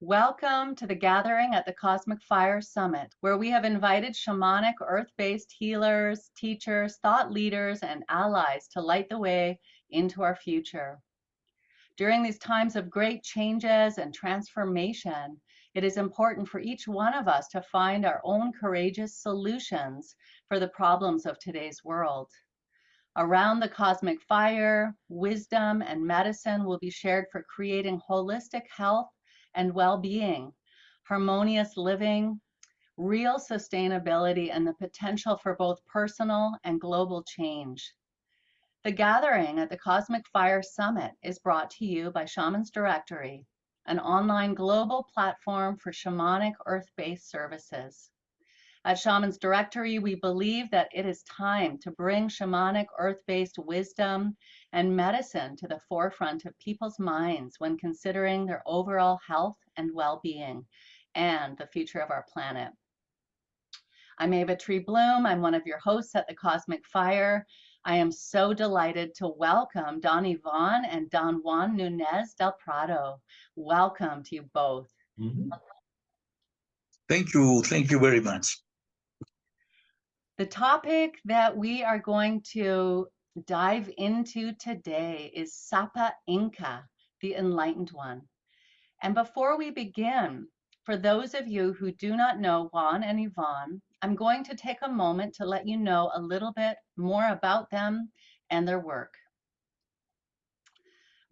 Welcome to the gathering at the Cosmic Fire Summit, where we have invited shamanic, earth-based healers, teachers, thought leaders, and allies to light the way into our future. During these times of great changes and transformation, it is important for each one of us to find our own courageous solutions for the problems of today's world. Around the cosmic fire, wisdom and medicine will be shared for creating holistic health and well-being, harmonious living, real sustainability, and the potential for both personal and global change. The gathering at the Cosmic Fire Summit is brought to you by Shaman's Directory, an online global platform for shamanic earth-based services. At Shaman's Directory, we believe that it is time to bring shamanic earth-based wisdom and medicine to the forefront of people's minds when considering their overall health and well-being and the future of our planet. I'm Ava Tree Bloom. I'm one of your hosts at the Cosmic Fire. I am so delighted to welcome Don Juan and Don Juan Nuñez del Prado. Welcome to you both. Thank you very much. The topic that we are going to dive into today is Sapa Inka, the Enlightened One. And before we begin, for those of you who do not know Juan and Yvonne, I'm going to take a moment to let you know a little bit more about them and their work.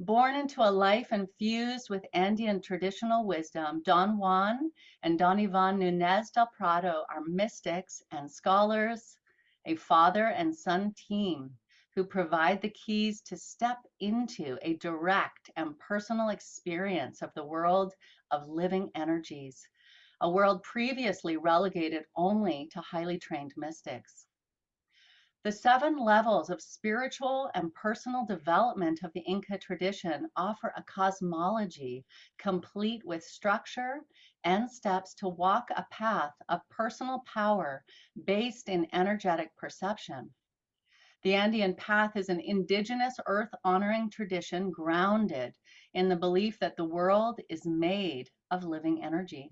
Born into a life infused with Andean traditional wisdom, Don Juan and Don Juan Nuñez del Prado are mystics and scholars, a father and son team who provide the keys to step into a direct and personal experience of the world of living energies, a world previously relegated only to highly trained mystics. The 7 levels of spiritual and personal development of the Inka tradition offer a cosmology complete with structure and steps to walk a path of personal power based in energetic perception. The Andean path is an indigenous earth-honoring tradition grounded in the belief that the world is made of living energy.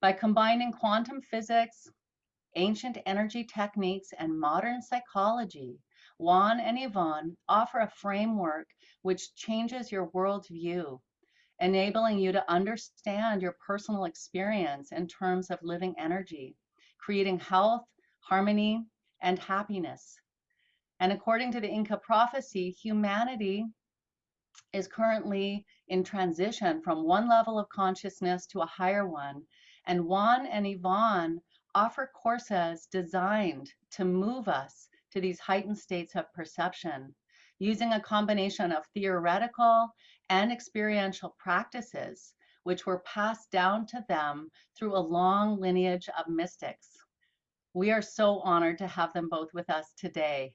By combining quantum physics, ancient energy techniques, and modern psychology, Juan and Yvonne offer a framework which changes your worldview, enabling you to understand your personal experience in terms of living energy, creating health, harmony, and happiness. And according to the Inka prophecy, humanity is currently in transition from one level of consciousness to a higher one, and Juan and Yvonne offer courses designed to move us to these heightened states of perception, using a combination of theoretical and experiential practices, which were passed down to them through a long lineage of mystics. We are so honored to have them both with us today.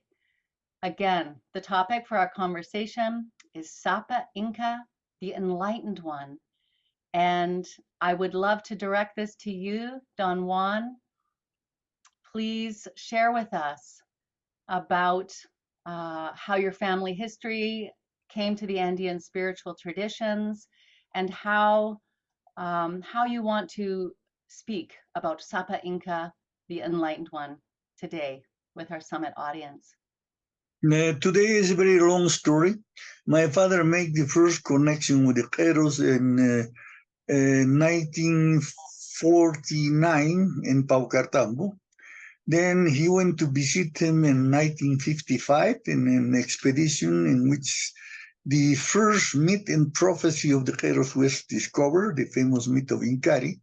Again, the topic for our conversation is Sapa Inka, the Enlightened One. And I would love to direct this to you, Don Juan. Please share with us about how your family history came to the Andean spiritual traditions and how you want to speak about Sapa Inka, the Enlightened One, today with our summit audience. Today is a very long story. My father made the first connection with the Keros in 1949 in Paucartambo. Then he went to visit him in 1955 in an expedition in which the first myth and prophecy of the Keros was discovered, the famous myth of Inkari.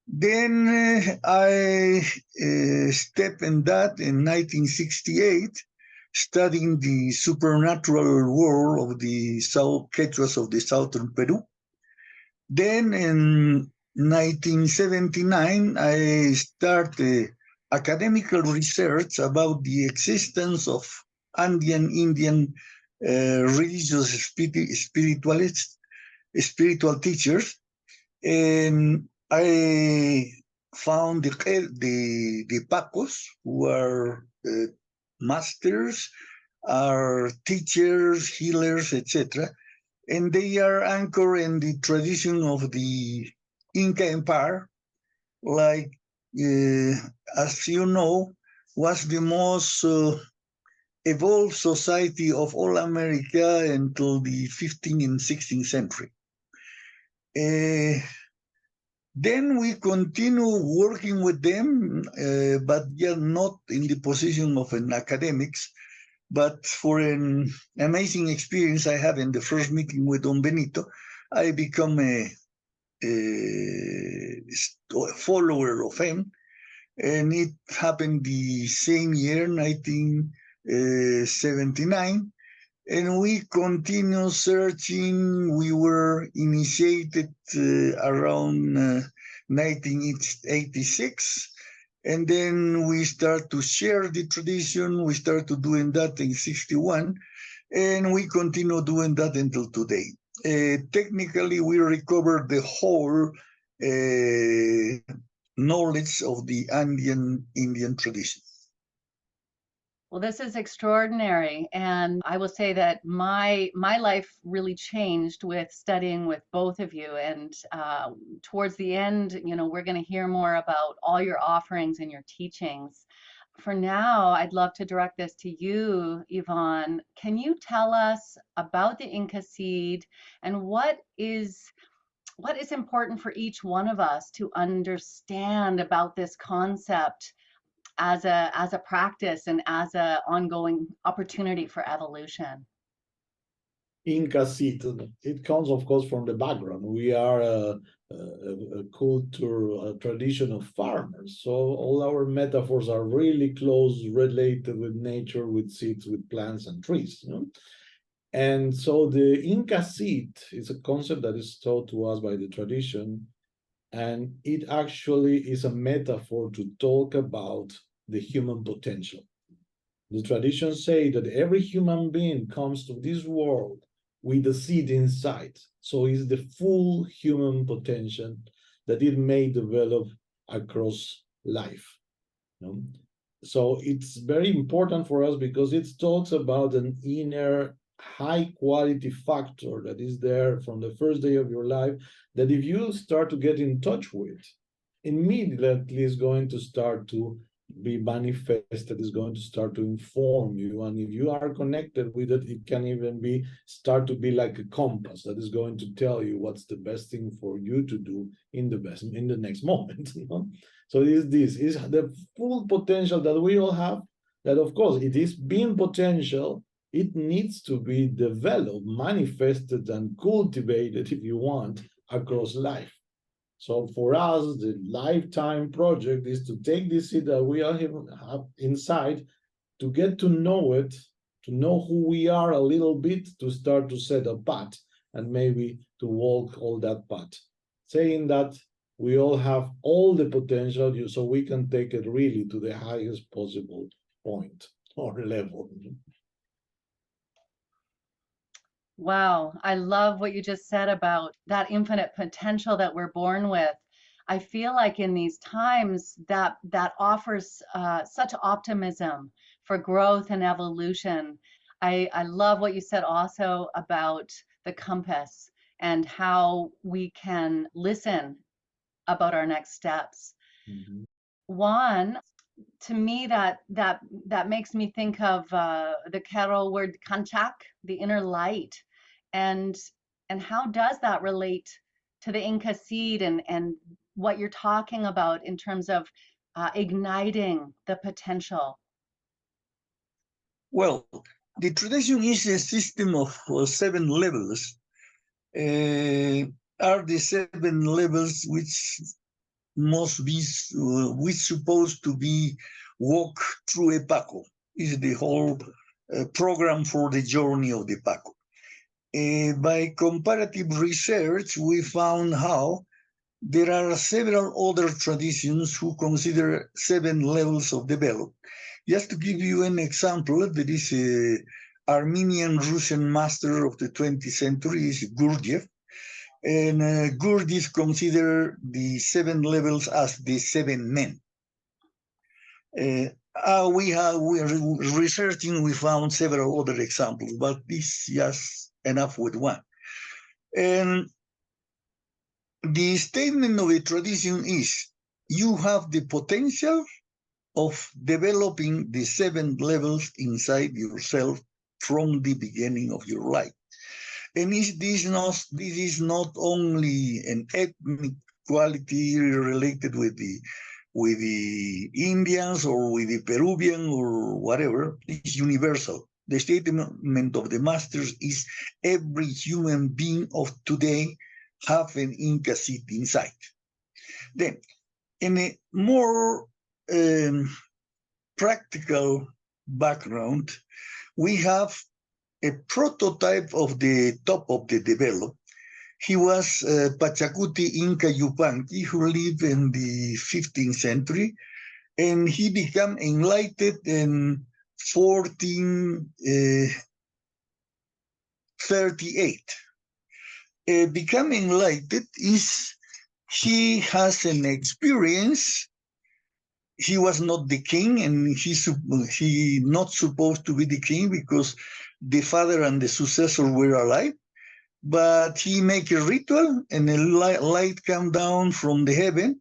Then I stepped in that in 1968, studying the supernatural world of the Quechuas of the southern Peru. Then in 1979, I started academical research about the existence of Indian religious spiritual teachers, and I found the Pacos, who are masters, are teachers, healers, etc. and they are anchored in the tradition of the Inca Empire, like, as you know, was the most evolved society of all America until the 15th and 16th century. Then we continue working with them, but yet not in the position of an academics, but for an amazing experience I have in the first meeting with Don Benito, I become a follower of him, and it happened the same year, 1979, and we continue searching. We were initiated around 1986, and then we start to share the tradition. We started doing that in 61, and we continue doing that until today. Technically, we recovered the whole knowledge of the Andean Indian tradition. Well, this is extraordinary, and I will say that my life really changed with studying with both of you. And towards the end, we're going to hear more about all your offerings and your teachings. For now, I'd love to direct this to you, Yvonne. Can you tell us about the Inca seed and what is important for each one of us to understand about this concept as a practice and as an ongoing opportunity for evolution? Inca seed, it comes, of course, from the background. We are a culture, a tradition of farmers. So all our metaphors are really close related with nature, with seeds, with plants and trees. And so the Inca seed is a concept that is taught to us by the tradition. And it actually is a metaphor to talk about the human potential. The traditions say that every human being comes to this world with a seed inside. So it's the full human potential that it may develop across life. So it's very important for us because it talks about an inner high quality factor that is there from the first day of your life, that if you start to get in touch with, immediately is going to start to be manifested, is going to start to inform you. And if you are connected with it, it can even start to be like a compass that is going to tell you what's the best thing for you to do in the next moment. So this is the full potential that we all have, that of course it is being potential. It needs to be developed, manifested, and cultivated, if you want, across life. So for us, the lifetime project is to take this seed that we all have inside, to get to know it, to know who we are a little bit, to start to set a path, and maybe to walk all that path. Saying that we all have all the potential, so we can take it really to the highest possible point or level. Wow, I love what you just said about that infinite potential that we're born with. I feel like in these times that offers such optimism for growth and evolution. I love what you said also about the compass and how we can listen about our next steps. Mm-hmm. Juan, to me that makes me think of the Kero word kanchak, the inner light, and how does that relate to the Inca seed and what you're talking about in terms of igniting the potential? Well, the tradition is a system of 7 levels. Are the 7 levels which must be supposed to be walk through a Paco. Is the whole program for the journey of the Paco. By comparative research, we found how there are several other traditions who consider 7 levels of development. Just to give you an example, there is an Armenian Russian master of the 20th century, is Gurdjieff, and Gurdjieff considered the 7 levels as the 7 men. We are researching, we found several other examples, but this is just enough with one. And the statement of the tradition is, you have the potential of developing the 7 levels inside yourself from the beginning of your life. And this is not only an ethnic quality related with the Indians or with the Peruvian or whatever. It's universal. The statement of the masters is every human being of today have an Inka seed inside. Then, in a more practical background, we have a prototype of the top of the developed. He was Pachacuti Inka Yupanqui, who lived in the 15th century, and he became enlightened in 1438. Becoming enlightened is he has an experience. He was not the king, and he not supposed to be the king because the father and the successor were alive. But he make a ritual, and a light came down from the heaven,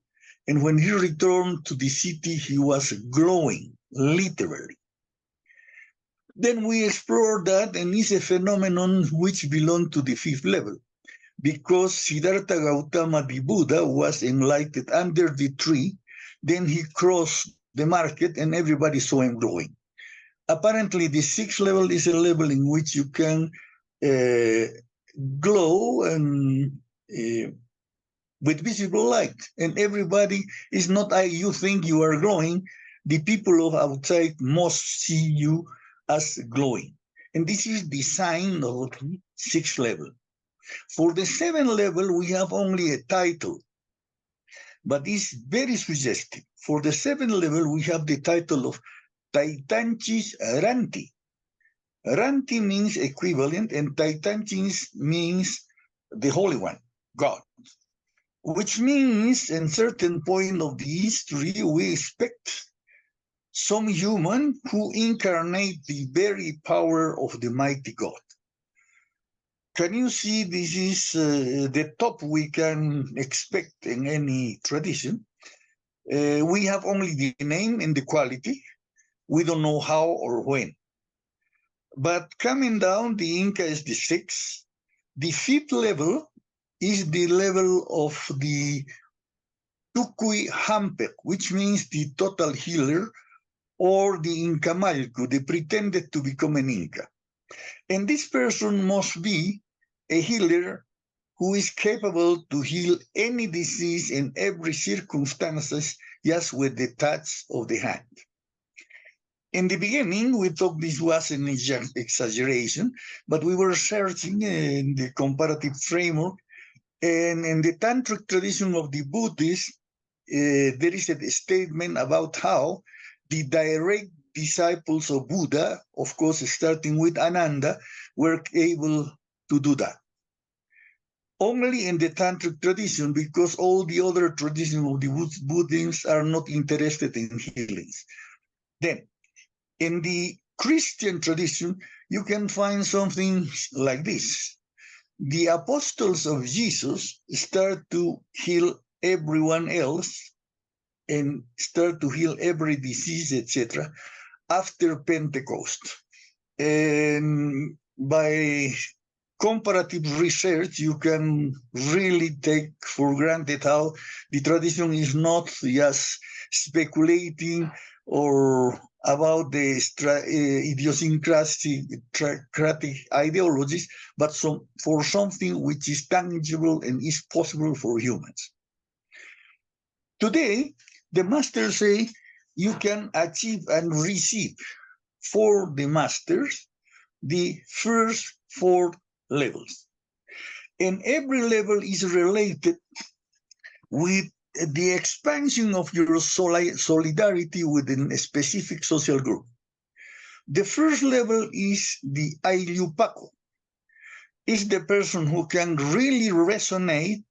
and when he returned to the city, he was glowing, literally. Then we explored that, and it's a phenomenon which belonged to the 5th level, because Siddhartha Gautama, the Buddha, was enlightened under the tree. Then he crossed the market, and everybody saw him glowing. Apparently, the 6th level is a level in which you can glow and with visible light, and everybody is not you think you are glowing. The people of outside must see you as glowing, and this is the sign of the 6th level. For the 7th level, we have only a title, but it's very suggestive. For the 7th level, we have the title of Taitanchis Ranti. Ranti means equivalent, and Taitanchis means the Holy One, God. Which means, in certain point of the history, we expect some human who incarnate the very power of the mighty God. Can you see this is the top we can expect in any tradition? We have only the name and the quality. We don't know how or when. But coming down, the Inka is the 6th. The 5th level is the level of the Tukui Hampek, which means the total healer, or the Inka Malku, the pretended to become an Inka. And this person must be a healer who is capable to heal any disease in every circumstances, just with the touch of the hand. In the beginning, we thought this was an exaggeration, but we were searching in the comparative framework, and in the tantric tradition of the Buddhists, there is a statement about how the direct disciples of Buddha, of course, starting with Ananda, were able to do that. Only in the tantric tradition, because all the other traditions of the Buddhists are not interested in healings. Then, in the Christian tradition, you can find something like this. The apostles of Jesus start to heal everyone else and start to heal every disease, etc., after Pentecost. And by comparative research, you can really take for granted how the tradition is not just speculating or about the idiosyncratic ideologies, but for something which is tangible and is possible for humans. Today, the masters say you can achieve and receive for the masters the first 4 levels. And every level is related with the expansion of your solidarity within a specific social group. The first level is the Ayllupako. It's the person who can really resonate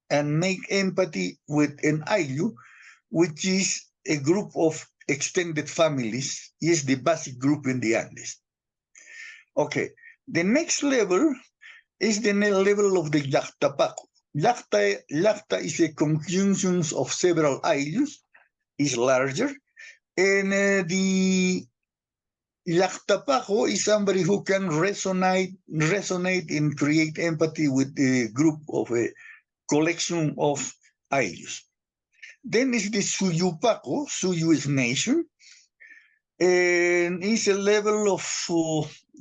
and make empathy with an Ayllu, which is a group of extended families, is the basic group in the Andes. Okay, the next level is the level of the Llactapaco. Llacta is a conjunction of several ayllus, is larger, and the Llactapaco is somebody who can resonate and create empathy with a group of a collection of ayllus. Then is the Suyupaco. Suyu is nation, and it's a level of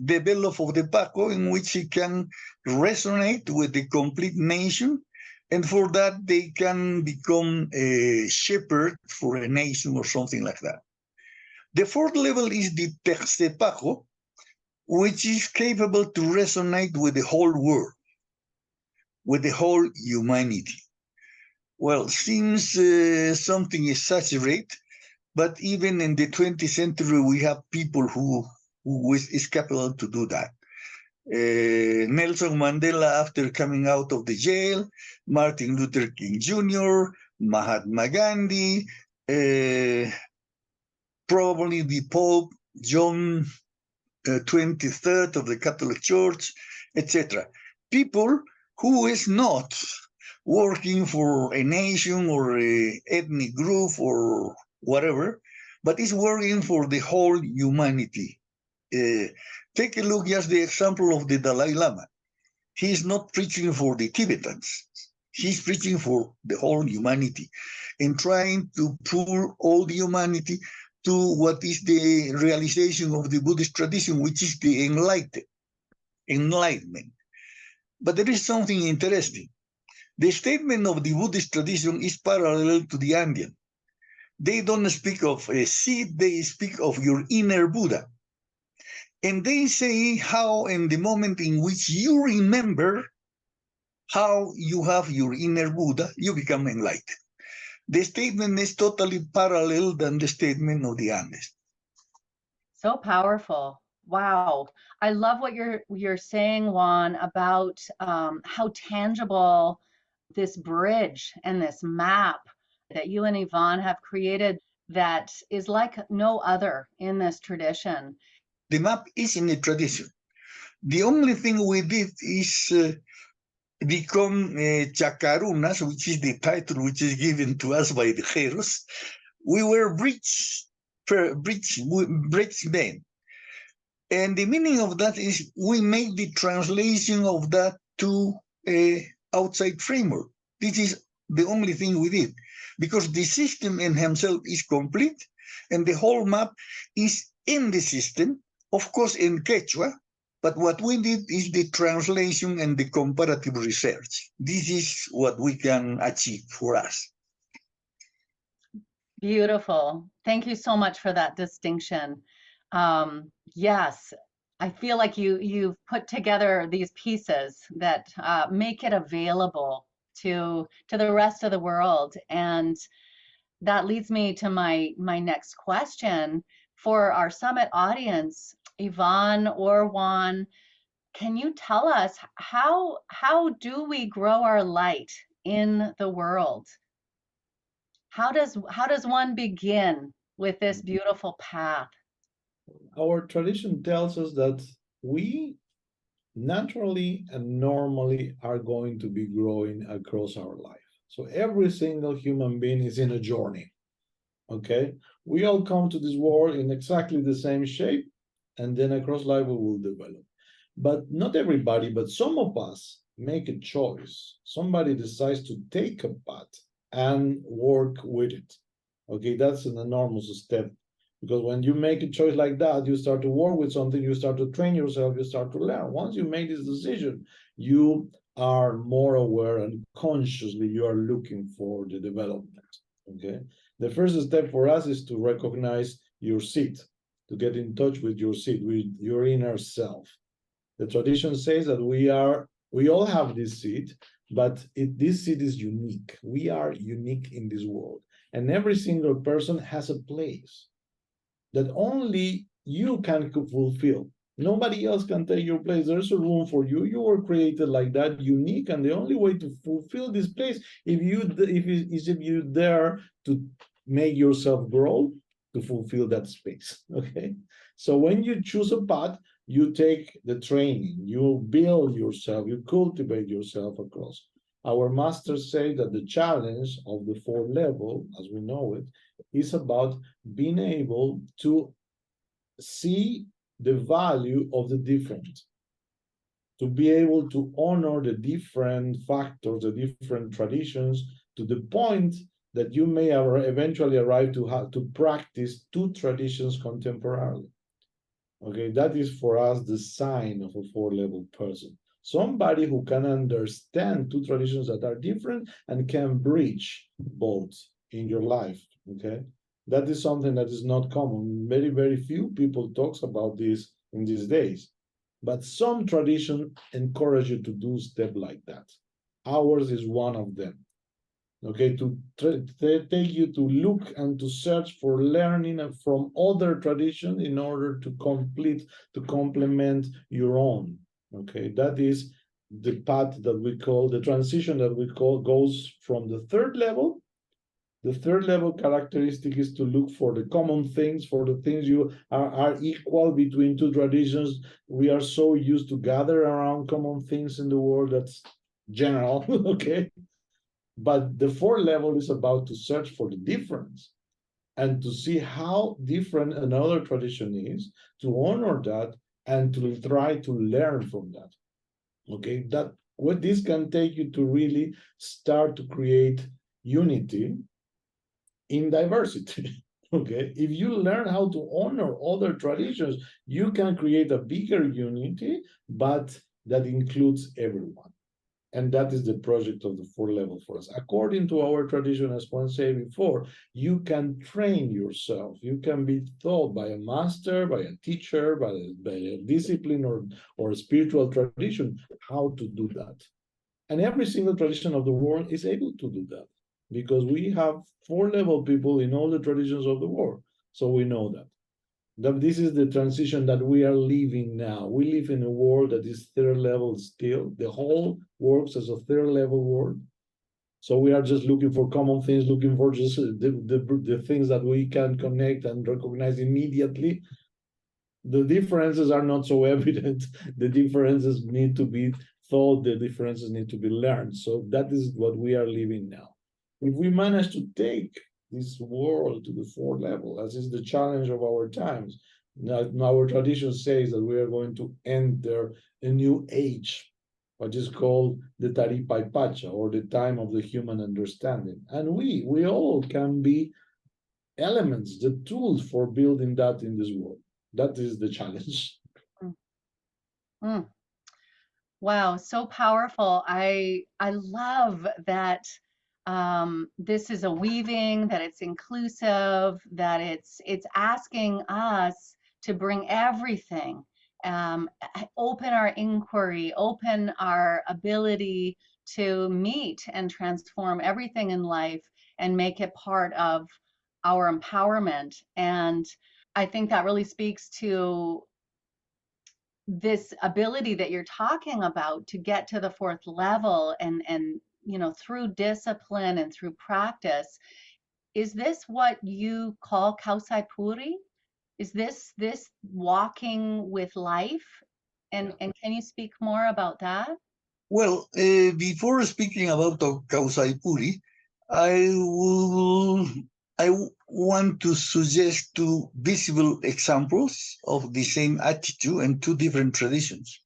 develop of the Paco in which it can resonate with the complete nation, and for that they can become a shepherd for a nation or something like that. The fourth level is the Textepaco, which is capable to resonate with the whole world, with the whole humanity. Well, seems something exaggerate, but even in the 20th century, we have people who is capable to do that. Nelson Mandela, after coming out of the jail, Martin Luther King Jr., Mahatma Gandhi, probably the Pope, John 23rd of the Catholic Church, etc. People who is not working for a nation or a ethnic group or whatever, but is working for the whole humanity. Take a look just the example of the Dalai Lama. He's not preaching for the Tibetans. He's preaching for the whole humanity and trying to pull all the humanity to what is the realization of the Buddhist tradition, which is the enlightenment. But there is something interesting. The statement of the Buddhist tradition is parallel to the Andean. They don't speak of a seed, they speak of your inner Buddha. And they say how in the moment in which you remember how you have your inner Buddha, you become enlightened. The statement is totally parallel than the statement of the Andes. So powerful. Wow. I love what you're saying, Juan, about how tangible this bridge and this map that you and Yvonne have created that is like no other in this tradition. The map is in the tradition. The only thing we did is become chacarunas, which is the title which is given to us by the Jeros. We were bridgemen. And the meaning of that is we make the translation of that to a outside framework. This is the only thing we did, because the system in himself is complete, and the whole map is in the system, of course in Quechua, but what we did is the translation and the comparative research. This is what we can achieve for us. Beautiful. Thank you so much for that distinction. Yes, I feel like you've put together these pieces that make it available to the rest of the world, and that leads me to my next question for our summit audience. Yvonne or Juan, can you tell us how do we grow our light in the world? How does one begin with this beautiful path? Our tradition tells us that we naturally and normally are going to be growing across our life. So every single human being is in a journey. Okay, we all come to this world in exactly the same shape, and then across life we will develop. But not everybody, but some of us make a choice. Somebody decides to take a path and work with it. Okay, that's an enormous step, because when you make a choice like that, you start to work with something, you start to train yourself, you start to learn. Once you make this decision, you are more aware and consciously you are looking for the development. Okay, the first step for us is to recognize your seed, to get in touch with your seed, with your inner self. The tradition says that we all have this seed, but this seed is unique. We are unique in this world, and every single person has a place that only you can fulfill. Nobody else can take your place. There's a room for you. You were created like that, unique, and the only way to fulfill this place if you dare to make yourself grow to fulfill that space. Okay, so when you choose a path, you take the training, you build yourself, you cultivate yourself across. Our masters say that the challenge of the fourth level, as we know it, is about being able to see the value of the different, to be able to honor the different factors, the different traditions, to the point that you may eventually arrive to have to practice two traditions contemporarily. Okay, that is for us the sign of a four-level person. Somebody who can understand two traditions that are different and can bridge both in your life. Okay, that is something that is not common. Very, very few people talks about this in these days. But some tradition encourage you to do step like that. Ours is one of them. Okay, to take you to look and to search for learning from other traditions in order to complement your own. Okay, that is the path that we call, the transition that we call, goes from the third level. The third level characteristic is to look for the common things, for the things you are equal between two traditions. We are so used to gather around common things in the world, that's general, okay? But the fourth level is about to search for the difference and to see how different another tradition is, to honor that and to try to learn from that. Okay, that what this can take you to really start to create unity in diversity. Okay, if you learn how to honor other traditions, you can create a bigger unity, but that includes everyone. And that is the project of the fourth level for us. According to our tradition, as Juan said before, you can train yourself. You can be taught by a master, by a teacher, by a discipline or a spiritual tradition, how to do that. And every single tradition of the world is able to do that, because we have four-level people in all the traditions of the world. So we know that this is the transition that we are living now. We live in a world that is third level still. The whole works as a third level world. So we are just looking for common things, looking for just the things that we can connect and recognize immediately. The differences are not so evident. The differences need to be thought, the differences need to be learned. So that is what we are living now. If we manage to take this world to the fourth level, as is the challenge of our times. Now, our tradition says that we are going to enter a new age, which is called the Taripaipacha, or the time of the human understanding. And we all can be elements, the tools for building that in this world. That is the challenge. Mm. Wow, so powerful. I love that this is a weaving, that it's inclusive, that it's asking us to bring everything, open our inquiry, open our ability to meet and transform everything in life and make it part of our empowerment. And I think that really speaks to this ability that you're talking about to get to the fourth level, and you know, through discipline and through practice. Is this what you call Kausai Puri? Is this walking with life? And can you speak more about that? Well, before speaking about Kausai Puri, I want to suggest two visible examples of the same attitude and two different traditions.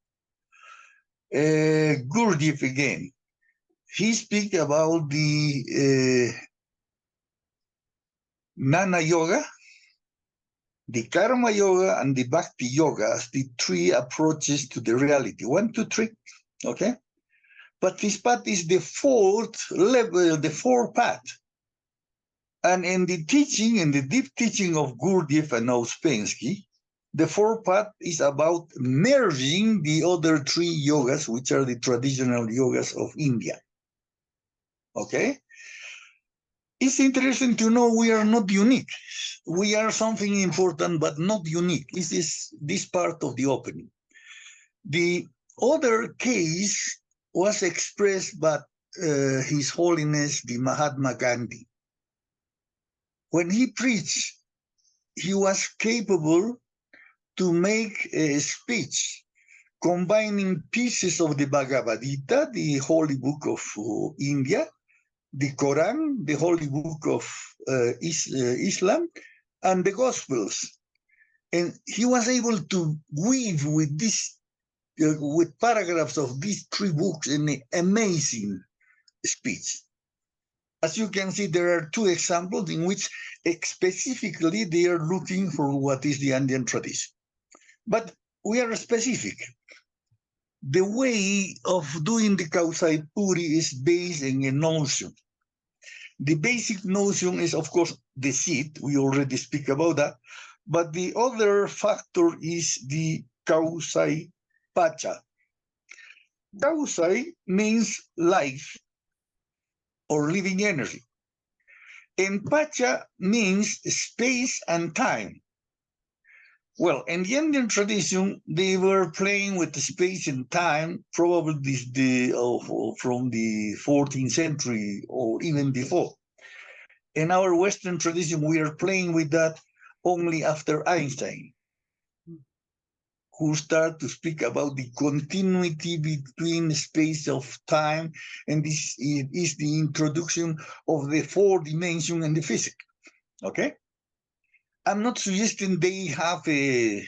Gurdjieff again. He speaks about the Jnana Yoga, the Karma Yoga, and the Bhakti Yoga as the three approaches to the reality. 1, 2, 3. Okay? But this path is the fourth level, the fourth path. And in the teaching, in the deep teaching of Gurdjieff and Ouspensky, the fourth path is about merging the other three yogas, which are the traditional yogas of India. Okay? It's interesting to know we are not unique. We are something important, but not unique. This is this part of the opening. The other case was expressed by His Holiness the Mahatma Gandhi. When he preached, he was capable to make a speech combining pieces of the Bhagavad Gita, the holy book of India, the Quran, the holy book of Islam, and the Gospels. And he was able to weave with this, with paragraphs of these three books in an amazing speech. As you can see, there are two examples in which specifically they are looking for what is the Andean tradition. But we are specific. The way of doing the Kausai Puri is based on a notion. The basic notion is, of course, the seed. We already speak about that. But the other factor is the Kausai Pacha. Kausai means life or living energy. And Pacha means space and time. Well, in the Indian tradition, they were playing with the space and time, probably from the 14th century or even before. In our Western tradition, we are playing with that only after Einstein, who started to speak about the continuity between space of time, and this is the introduction of the fourth dimension and the physics. Okay? I'm not suggesting they have a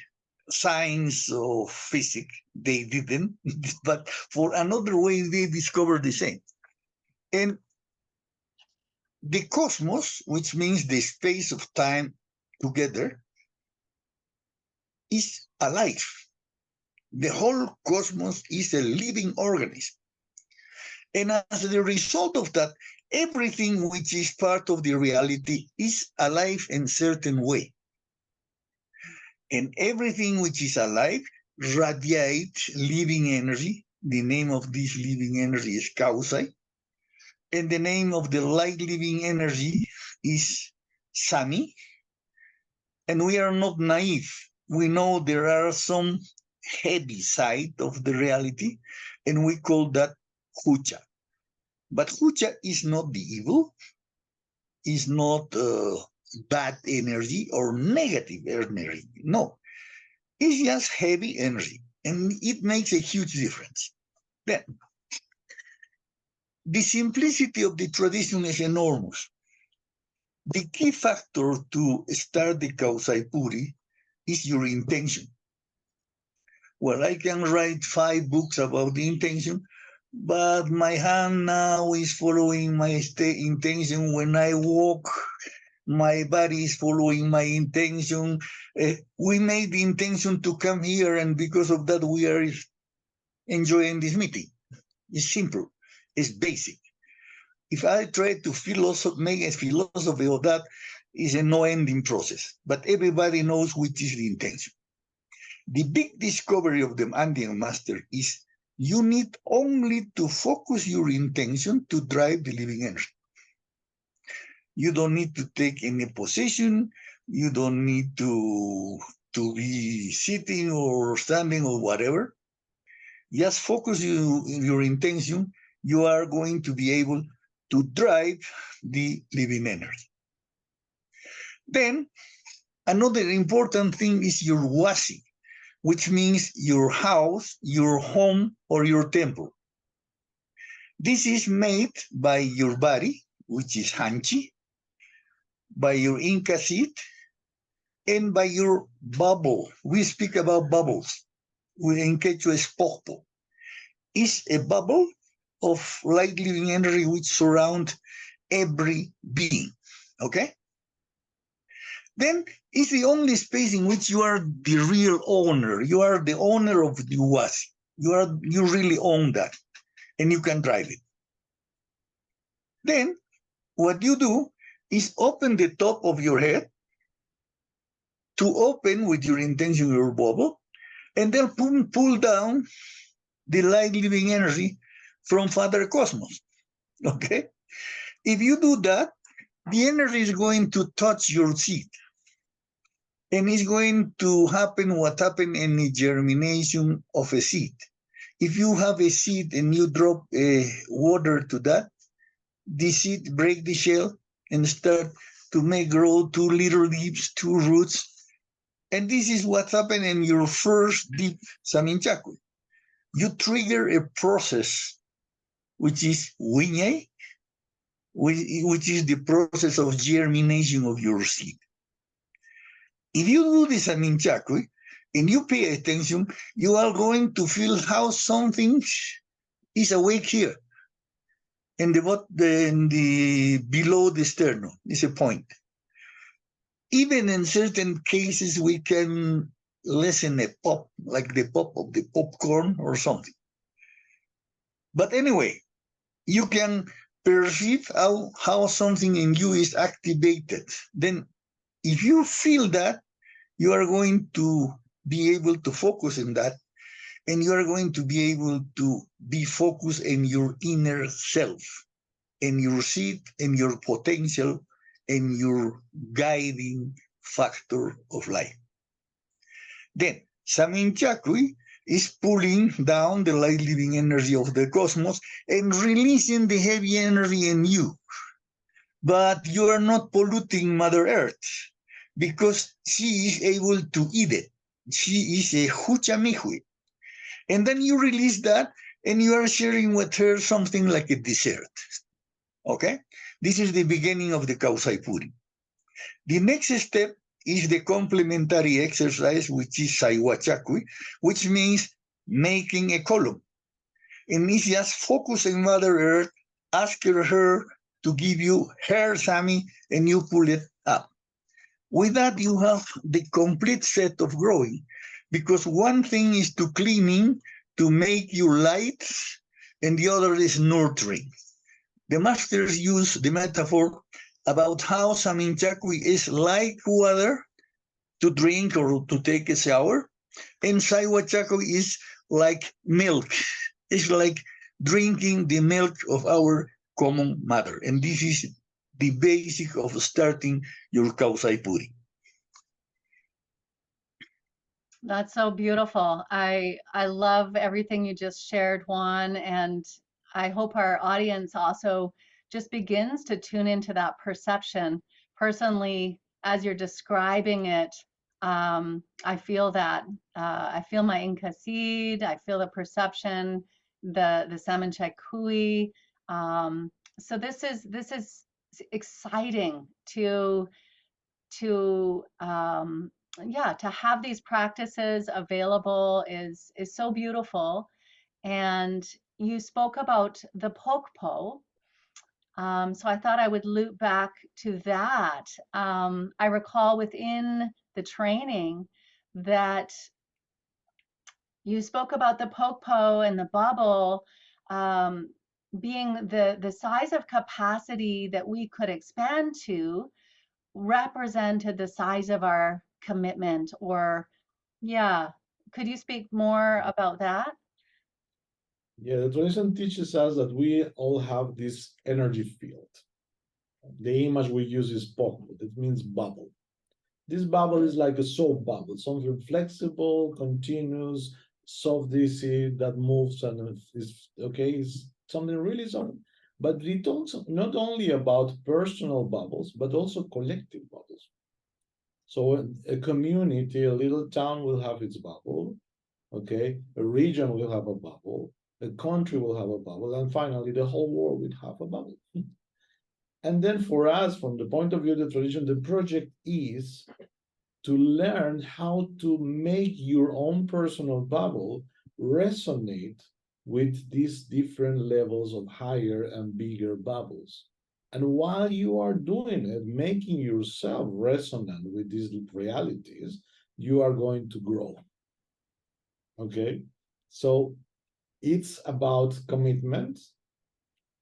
science of physics. They didn't, but for another way, they discovered the same. And the cosmos, which means the space of time together, is alive. The whole cosmos is a living organism. And as a result of that, everything which is part of the reality is alive in a certain way. And everything which is alive radiates living energy. The name of this living energy is Kausai. And the name of the light living energy is Sami. And we are not naive. We know there are some heavy side of the reality, and we call that Hucha. But Hucha is not the evil, is not bad energy or negative energy. No, it's just heavy energy, and it makes a huge difference. Then, the simplicity of the tradition is enormous. The key factor to start the Kausai Puri is your intention. Well, I can write 5 books about the intention, but my hand now is following my intention. When I walk, my body is following my intention. We made the intention to come here, and because of that, we are enjoying this meeting. It's simple. It's basic. If I try to make a philosophy of that, it's a no-ending process. But everybody knows which is the intention. The big discovery of the Andean master is you need only to focus your intention to drive the living energy. You don't need to take any position. You don't need to be sitting or standing or whatever. Just focus your intention. You are going to be able to drive the living energy. Then, another important thing is your wasi, which means your house, your home, or your temple. This is made by your body, which is hanchi, by your Inka seed, and by your bubble. We speak about bubbles. In Quechua is popo. It's a bubble of light living energy which surround every being, okay? Then it's the only space in which you are the real owner. You are the owner of the wasi. You really own that, and you can drive it. Then what you do is open the top of your head to open with your intention your bubble, and then pull down the light living energy from Father Cosmos, okay? If you do that, the energy is going to touch your seed. And it's going to happen what happened in the germination of a seed. If you have a seed and you drop water to that, the seed break the shell and start to grow 2 little leaves, 2 roots, And this is what happened in your first deep saminchakwi. You trigger a process which is wiñay, which is the process of germination of your seed. If you do this saminchakwi and you pay attention, you are going to feel how something is awake here. And the below the sternum is a point. Even in certain cases, we can listen a pop, like the pop of the popcorn or something. But anyway, you can perceive how something in you is activated. Then if you feel that, you are going to be able to focus on that, and you are going to be able to be focused in your inner self, in your seed, in your potential, in your guiding factor of life. Then, Samin Chakri is pulling down the light living energy of the cosmos and releasing the heavy energy in you. But you are not polluting Mother Earth because she is able to eat it. She is a huchamihui. And then you release that and you are sharing with her something like a dessert. Okay? This is the beginning of the Kausai Puri. The next step is the complementary exercise, which is Saiwachakui, which means making a column. And it's just focus on Mother Earth, ask her to give you her Sami, and you pull it up. With that, you have the complete set of growing, because one thing is to cleaning, to make you light, and the other is nurturing. The masters use the metaphor about how Saminchakwi is like water to drink or to take a shower, and Saiwachakwi is like milk. It's like drinking the milk of our common mother. And this is the basic of starting your Kausai Puri. That's so beautiful. I love everything you just shared, Juan, and I hope our audience also just begins to tune into that perception. Personally, as you're describing it, I feel that. I feel my Inka seed, I feel the perception, the salmon kui. So this is exciting to yeah, to have these practices available is so beautiful. And you spoke about the pokpo. So I thought I would loop back to that. I recall within the training that you spoke about the pokpo and the bubble being the size of capacity that we could expand to represented the size of our commitment. Or yeah, could you speak more about that? Yeah, the tradition teaches us that we all have this energy field. The image we use is poko, that means bubble. This bubble is like a soap bubble, something flexible, continuous, soft DC that moves and is okay, it's something really something. But it talks not only about personal bubbles, but also collective bubbles. So a community, a little town will have its bubble, okay? A region will have a bubble, a country will have a bubble, and finally the whole world will have a bubble. And then for us, from the point of view of the tradition, the project is to learn how to make your own personal bubble resonate with these different levels of higher and bigger bubbles. And while you are doing it, making yourself resonant with these realities, you are going to grow. Okay? So it's about commitment.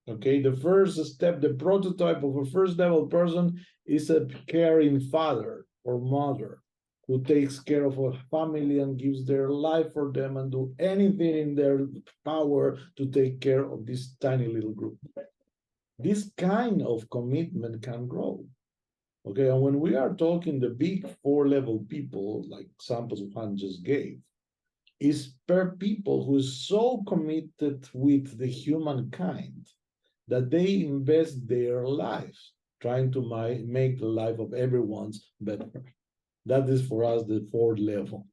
Okay, the first step, the prototype of a first level person is a caring father or mother who takes care of a family and gives their life for them and do anything in their power to take care of this tiny little group. This kind of commitment can grow. Okay, and when we are talking the big 4-level people, like examples Juan just gave, is per people who is so committed with the humankind that they invest their lives trying to make the life of everyone's better. That is for us the fourth level.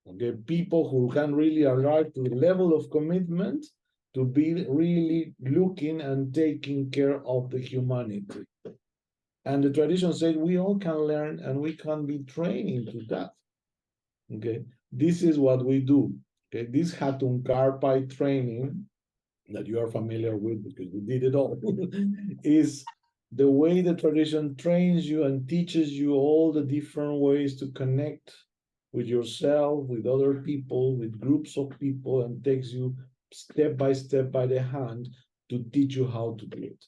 Okay, people who can really arrive to the level of commitment to be really looking and taking care of the humanity. And the tradition said we all can learn and we can be trained into that. Okay, this is what we do. Okay, this Hatun Karpai training that you are familiar with because we did it all is the way the tradition trains you and teaches you all the different ways to connect with yourself, with other people, with groups of people, and takes you step by the hand to teach you how to do it.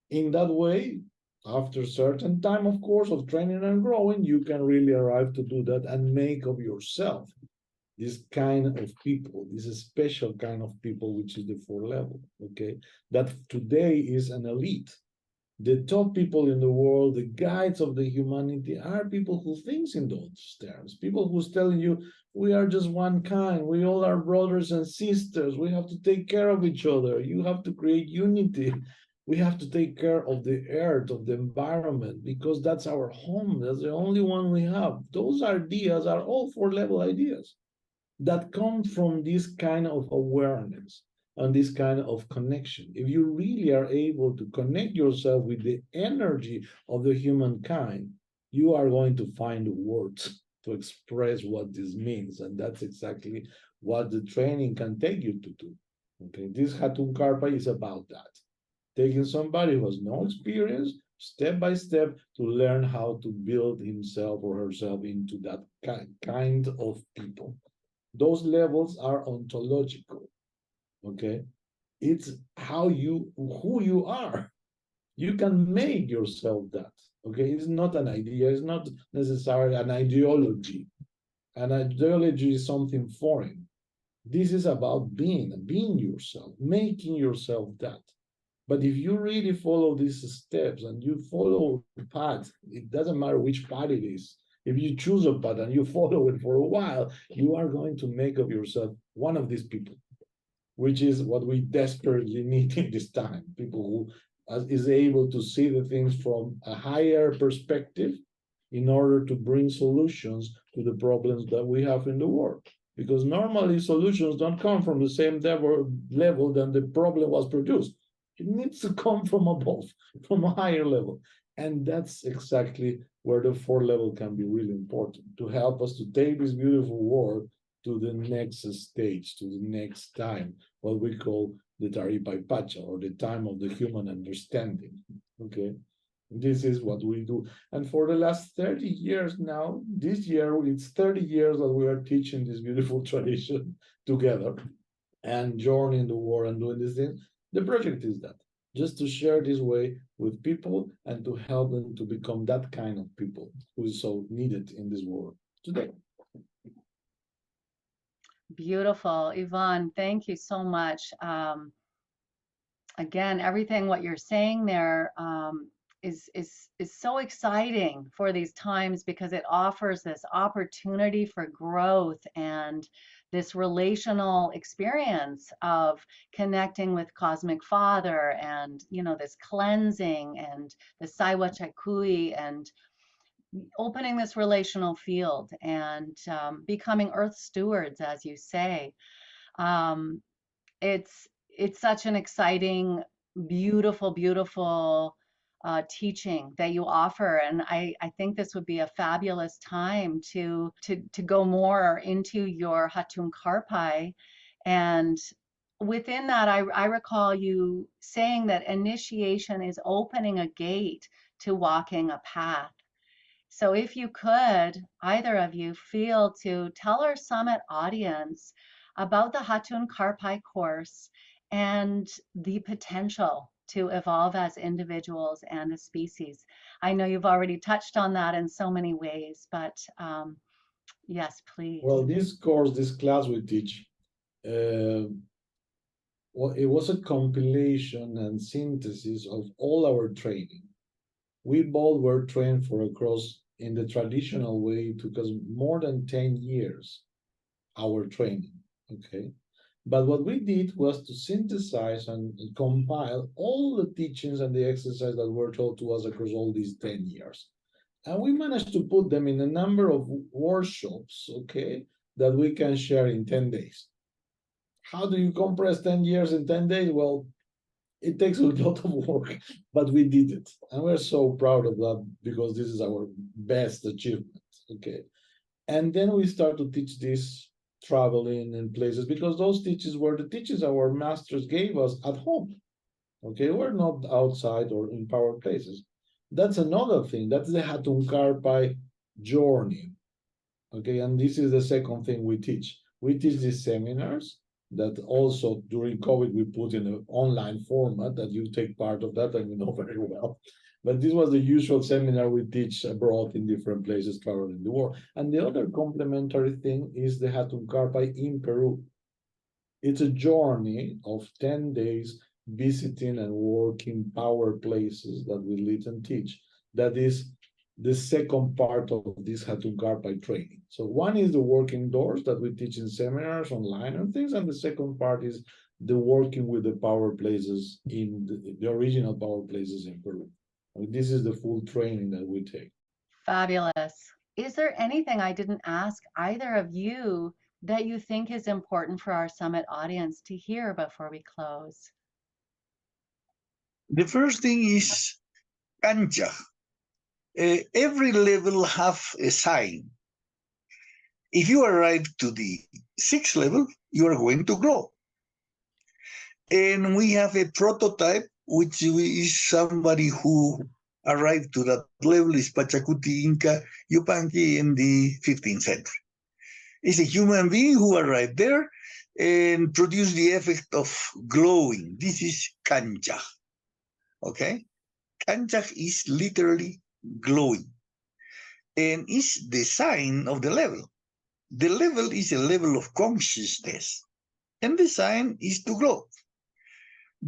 In that way, after a certain time, of course, of training and growing, you can really arrive to do that and make of yourself this kind of people, this special kind of people, which is the fourth level, okay? That today is an elite. The top people in the world, the guides of the humanity, are people who think in those terms, people who's telling you, we are just one kind, we all are brothers and sisters, we have to take care of each other, you have to create unity, we have to take care of the earth, of the environment, because that's our home, that's the only one we have. Those ideas are all fourth-level ideas that come from this kind of awareness and this kind of connection. If you really are able to connect yourself with the energy of the humankind, you are going to find the words to express what this means. And that's exactly what the training can take you to do. Okay, this Hatun Karpa is about that. Taking somebody who has no experience, step by step, to learn how to build himself or herself into that kind of people. Those levels are ontological, okay? It's how who you are. You can make yourself that, okay? It's not an idea, it's not necessarily an ideology. An ideology is something foreign. This is about being yourself, making yourself that. But if you really follow these steps and you follow the path, it doesn't matter which path it is. If you choose a path and you follow it for a while, you are going to make of yourself one of these people, which is what we desperately need in this time. People who is able to see the things from a higher perspective in order to bring solutions to the problems that we have in the world. Because normally solutions don't come from the same level than the problem was produced. It needs to come from above, from a higher level. And that's exactly where the fourth level can be really important, to help us to take this beautiful world to the next stage, to the next time, what we call the Taripai Pacha, or the time of the human understanding. Okay, this is what we do. And for the last 30 years now, this year, it's 30 years that we are teaching this beautiful tradition together and journeying the world and doing these things. The project is that, just to share this way with people and to help them to become that kind of people who is so needed in this world today. Beautiful. Yvonne, thank you so much. Again, everything what you're saying there is so exciting for these times, because it offers this opportunity for growth and this relational experience of connecting with Cosmic Father, and this cleansing and the Saiwa Chakui, and opening this relational field, and becoming earth stewards, as you say. Um, it's such an exciting, beautiful teaching that you offer, and I think this would be a fabulous time to go more into your Hatun Karpai. And within that, I recall you saying that initiation is opening a gate to walking a path. So if you could, either of you, feel to tell our summit audience about the Hatun Karpai course and the potential to evolve as individuals and a species. I know you've already touched on that in so many ways, but yes, please. Well, this course, this class we teach, well, it was a compilation and synthesis of all our training. We both were trained for a course in the traditional way. It took us more than 10 years, our training, okay? But what we did was to synthesize and compile all the teachings and the exercises that were taught to us across all these 10 years. And we managed to put them in a number of workshops, okay, that we can share in 10 days. How do you compress 10 years in 10 days? Well, it takes a lot of work, but we did it. And we're so proud of that because this is our best achievement, okay? And then we start to teach this traveling in places because those teachings were the teachings our masters gave us at home, okay? We're not outside or in power places. That's another thing. That's the Hatun Karpai journey. Okay, and this is the second thing we teach. We teach these seminars that also during COVID we put in an online format that you take part of that and you know very well. But this was the usual seminar we teach abroad in different places traveling the world. And the other complementary thing is the Hatun Karpai in Peru. It's a journey of 10 days visiting and working power places that we lead and teach. That is the second part of this Hatun Karpai training. So one is the working doors that we teach in seminars online and things, and the second part is the working with the power places in the original power places in Peru. This is the full training that we take. Fabulous. Is there anything I didn't ask either of you that you think is important for our summit audience to hear before we close? The first thing is cancha. Every level have a sign. If you arrive to the 6th level, you are going to grow. And we have a prototype, which is somebody who arrived to that level, is Pachacuti Inka Yupanqui in the 15th century. It's a human being who arrived there and produced the effect of glowing. This is cancha. Okay? Cancha is literally glowing. And it's the sign of the level. The level is a level of consciousness. And the sign is to grow.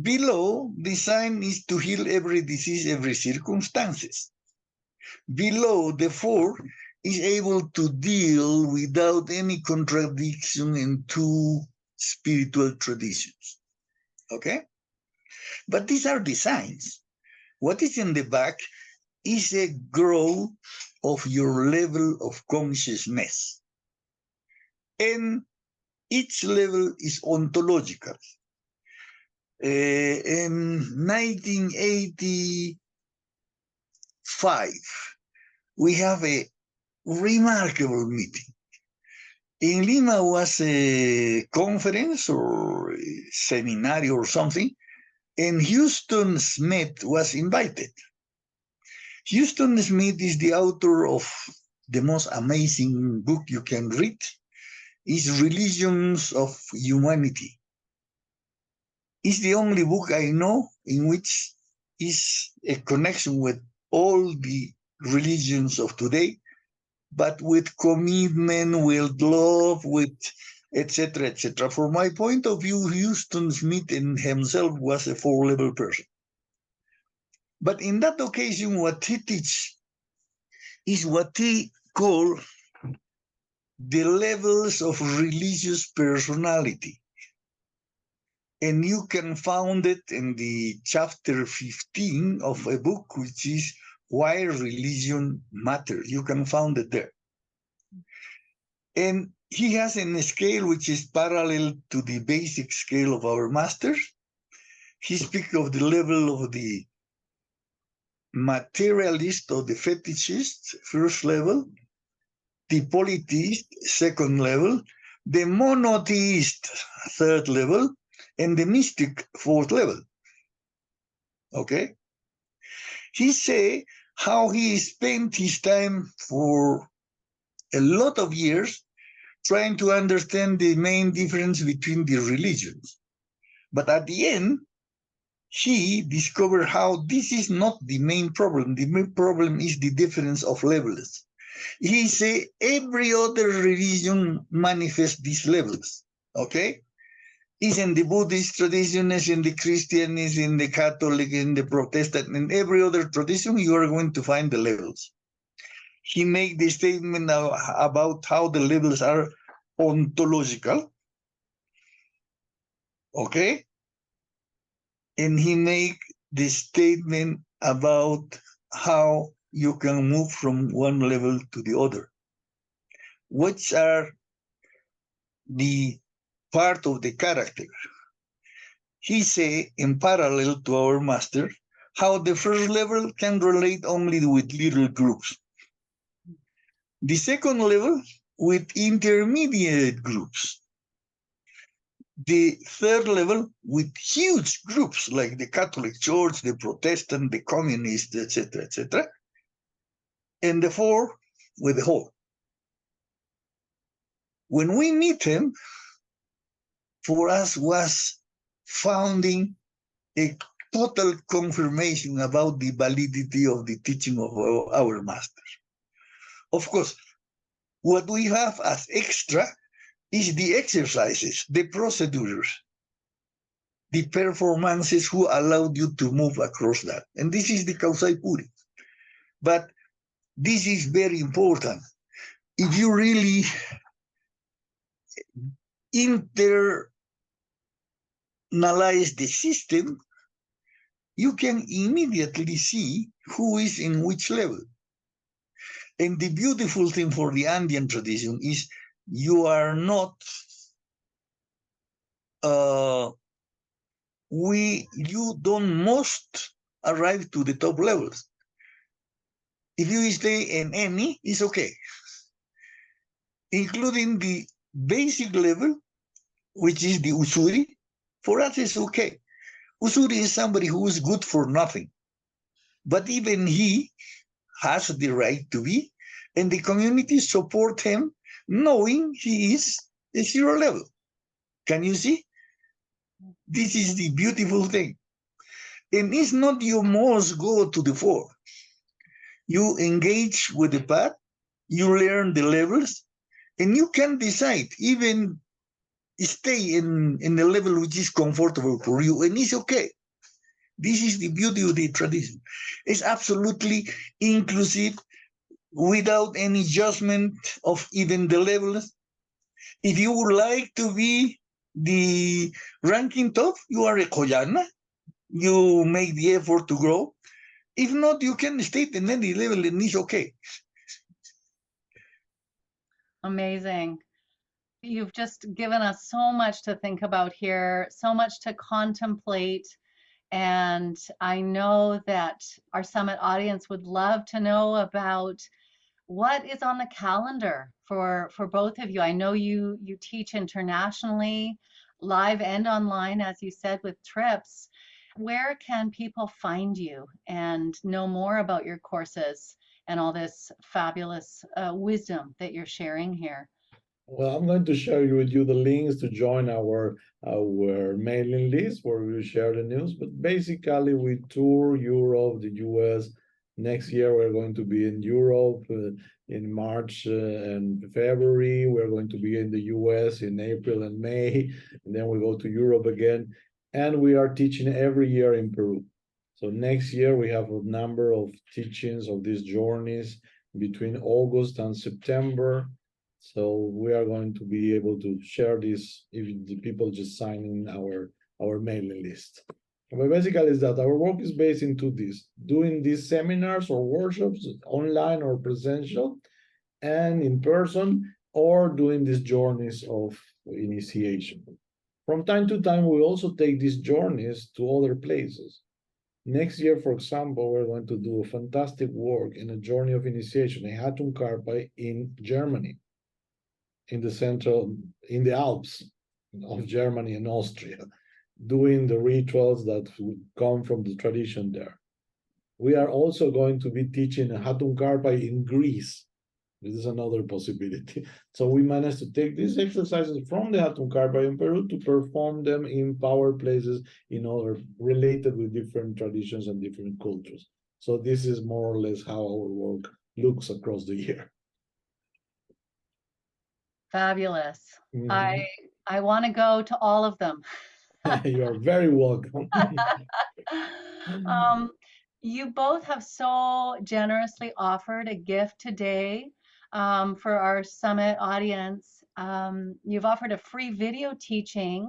Below, the sign is to heal every disease, every circumstances. Below, the 4 is able to deal without any contradiction in 2 spiritual traditions. Okay? But these are the signs. What is in the back is a growth of your level of consciousness. And each level is ontological. In 1985, we have a remarkable meeting. In Lima was a conference or a seminar or something, and Houston Smith was invited. Houston Smith is the author of the most amazing book you can read. It's Religions of Humanity. It's the only book I know in which is a connection with all the religions of today, but with commitment, with love, with etc., etc. From my point of view, Houston Smith in himself was a 4-level person. But in that occasion, what he teach is what he call the levels of religious personality. And you can find it in the chapter 15 of a book, which is Why Religion Matters. You can find it there. And he has a scale which is parallel to the basic scale of our masters. He speaks of the level of the materialist or the fetishist, 1st level, the polytheist, 2nd level, the monotheist, 3rd level, and the mystic, 4th level. Okay? He say how he spent his time for a lot of years trying to understand the main difference between the religions. But at the end, he discovered how this is not the main problem. The main problem is the difference of levels. He say every other religion manifests these levels, okay? Is in the Buddhist tradition, is in the Christian, is in the Catholic, in the Protestant, in every other tradition, you are going to find the levels. He made the statement about how the levels are ontological, okay? And he made the statement about how you can move from one level to the other. Which are the part of the character? He say, in parallel to our master, how the first level can relate only with little groups. The second level with intermediate groups. The third level with huge groups like the Catholic Church, the Protestant, the Communist, etc., etc. And the fourth with the whole. When we meet him, for us was founding a total confirmation about the validity of the teaching of our master. Of course, what we have as extra is the exercises, the procedures, the performances who allowed you to move across that. And this is the Kausai Puri. But this is very important. If you really internalize the system, you can immediately see who is in which level. And the beautiful thing for the Andean tradition is you are not, you don't must arrive to the top levels. If you stay in any, it's okay. Including the basic level, which is the Usuri, for us it's okay. Usuri is somebody who is good for nothing. But even he has the right to be, and the community support him knowing he is a zero level. Can you see? This is the beautiful thing. And it's not you must go to the fore. You engage with the path, you learn the levels, and you can decide, even stay in the level which is comfortable for you, and it's okay. This is the beauty of the tradition. It's absolutely inclusive, without any judgment of even the levels. If you would like to be the ranking top, you are a Koyana. You make the effort to grow. If not, you can stay in any level and it's okay. Amazing. You've just given us so much to think about here, so much to contemplate. And I know that our summit audience would love to know about what is on the calendar for both of you. I know you teach internationally, live and online, as you said, with trips. Where can people find you and know more about your courses and all this fabulous wisdom that you're sharing here? Well, I'm going to share with you the links to join our mailing list where we share the news. But basically, we tour Europe, the US. Next year, we're going to be in Europe in March and February. We're going to be in the US in April and May. And then we go to Europe again. And we are teaching every year in Peru. So next year, we have a number of teachings of these journeys between August and September. So we are going to be able to share this if the people just sign in our mailing list. But basically is that our work is based into this, doing these seminars or workshops, online or presential, and in person, or doing these journeys of initiation. From time to time, we also take these journeys to other places. Next year, for example, we're going to do a fantastic work in a journey of initiation, a Hatun Karpa in Germany, in the Alps of Germany and Austria, doing the rituals that come from the tradition there. We are also going to be teaching a Hatun Karpa in Greece. This is another possibility. So we managed to take these exercises from the Hatun Karpa in Peru to perform them in power places in other related with different traditions and different cultures. So this is more or less how our work looks across the year. Fabulous. Mm-hmm. I want to go to all of them. You are very welcome. You both have so generously offered a gift today for our summit audience. You've offered a free video teaching.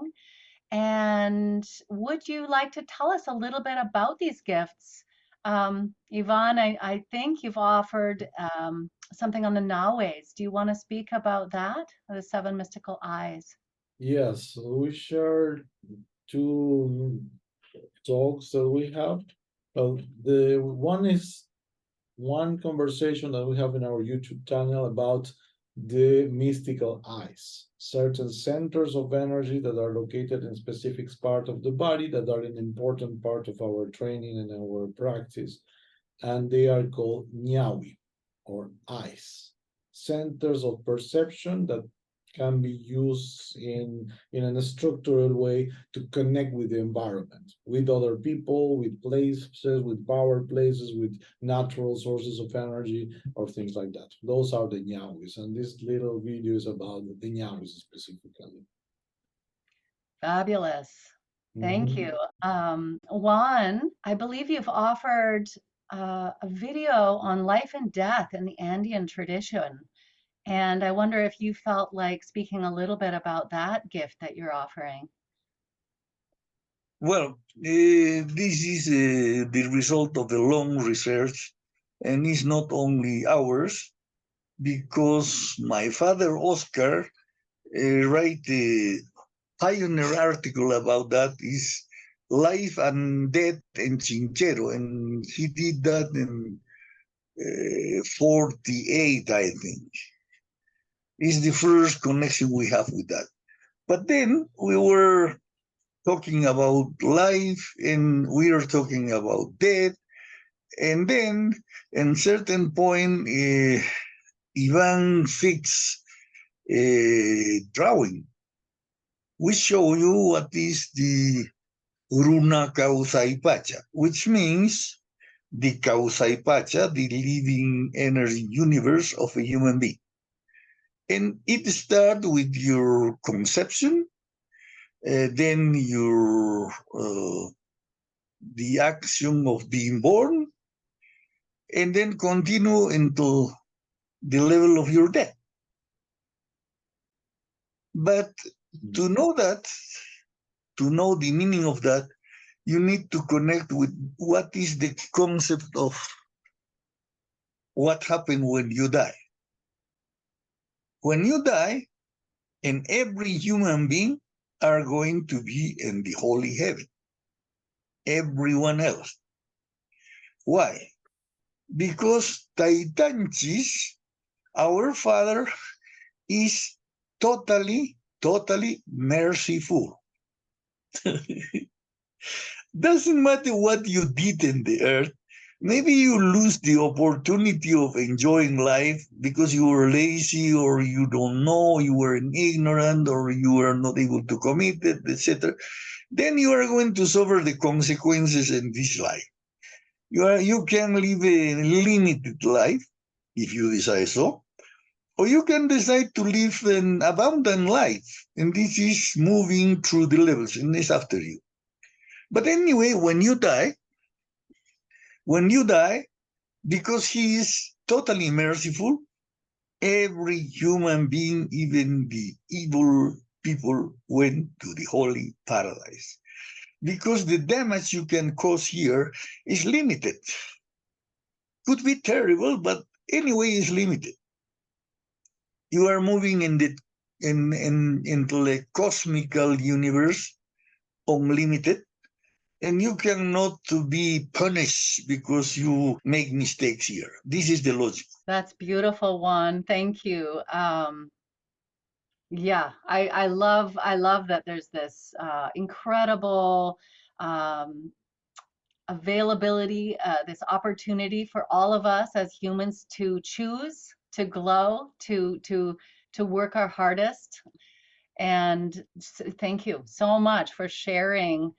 And would you like to tell us a little bit about these gifts Yvonne, I think you've offered something on the Nahues. Do you want to speak about that, the seven mystical eyes? Yes, we shared two talks that we have. The one is one conversation that we have in our YouTube channel about the mystical eyes, certain centers of energy that are located in specific part of the body that are an important part of our training and our practice, and they are called Nyawi or eyes, centers of perception that can be used in a structural way to connect with the environment, with other people, with places, with power places, with natural sources of energy, or things like that. Those are the Nyawis, and this little video is about the Nyawis specifically. Fabulous. Thank you. Juan, I believe you've offered a video on life and death in the Andean tradition. And I wonder if you felt like speaking a little bit about that gift that you're offering. Well, this is the result of a long research, and it's not only ours, because my father, Oscar, write a pioneer article about that, is Life and Death in Chinchero, and he did that in 48, I think. Is the first connection we have with that. But then we were talking about life and we are talking about death. And then, at certain point, Ivan fixed a drawing. We show you what is the Runa Kausaipacha, which means the Kausaipacha, the living energy universe of a human being. And it starts with your conception, then your the action of being born, and then continue into the level of your death. But to know that, to know the meaning of that, you need to connect with what is the concept of what happened when you die. When you die, and every human being are going to be in the holy heaven. Everyone else. Why? Because Taitanchis, our Father, is totally merciful. Doesn't matter what you did in the earth. Maybe you lose the opportunity of enjoying life because you were lazy, or you don't know, you were ignorant, or you were not able to commit it, etc. Then you are going to suffer the consequences in this life. You can live a limited life if you decide so, or you can decide to live an abundant life, and this is moving through the levels, and it's after you. But anyway, when you die, because he is totally merciful, every human being, even the evil people, went to the holy paradise. Because the damage you can cause here is limited. Could be terrible, but anyway, it's limited. You are moving into the cosmical universe, unlimited, and you cannot be punished because you make mistakes here. This is the logic. That's beautiful, Juan. Thank you. Yeah, I love that there's this incredible availability, this opportunity for all of us as humans to choose, to glow, to work our hardest. And thank you so much for sharing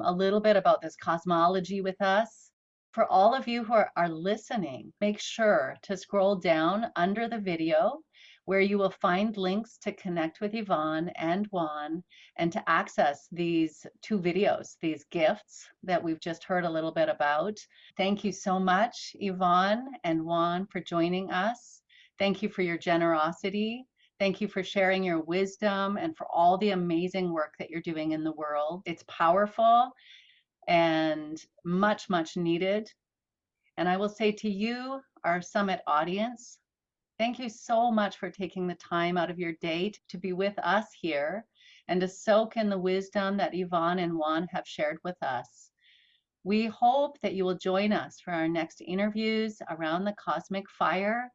a little bit about this cosmology with us. For all of you who are listening, make sure to scroll down under the video where you will find links to connect with Yvonne and Juan and to access these two videos, these gifts that we've just heard a little bit about. Thank you so much, Yvonne and Juan, for joining us. Thank you for your generosity. Thank you for sharing your wisdom and for all the amazing work that you're doing in the world. It's powerful and much, much needed. And I will say to you, our summit audience, thank you so much for taking the time out of your day to be with us here and to soak in the wisdom that Yvonne and Juan have shared with us. We hope that you will join us for our next interviews around the cosmic fire.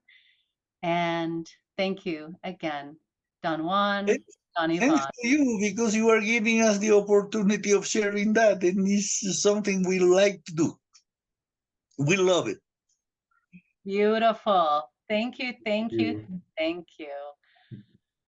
And thank you again, Don Juan, Don Thanks Yvonne. to you, because you are giving us the opportunity of sharing that, and it's something we like to do. We love it. Beautiful. Thank you, thank you, thank you.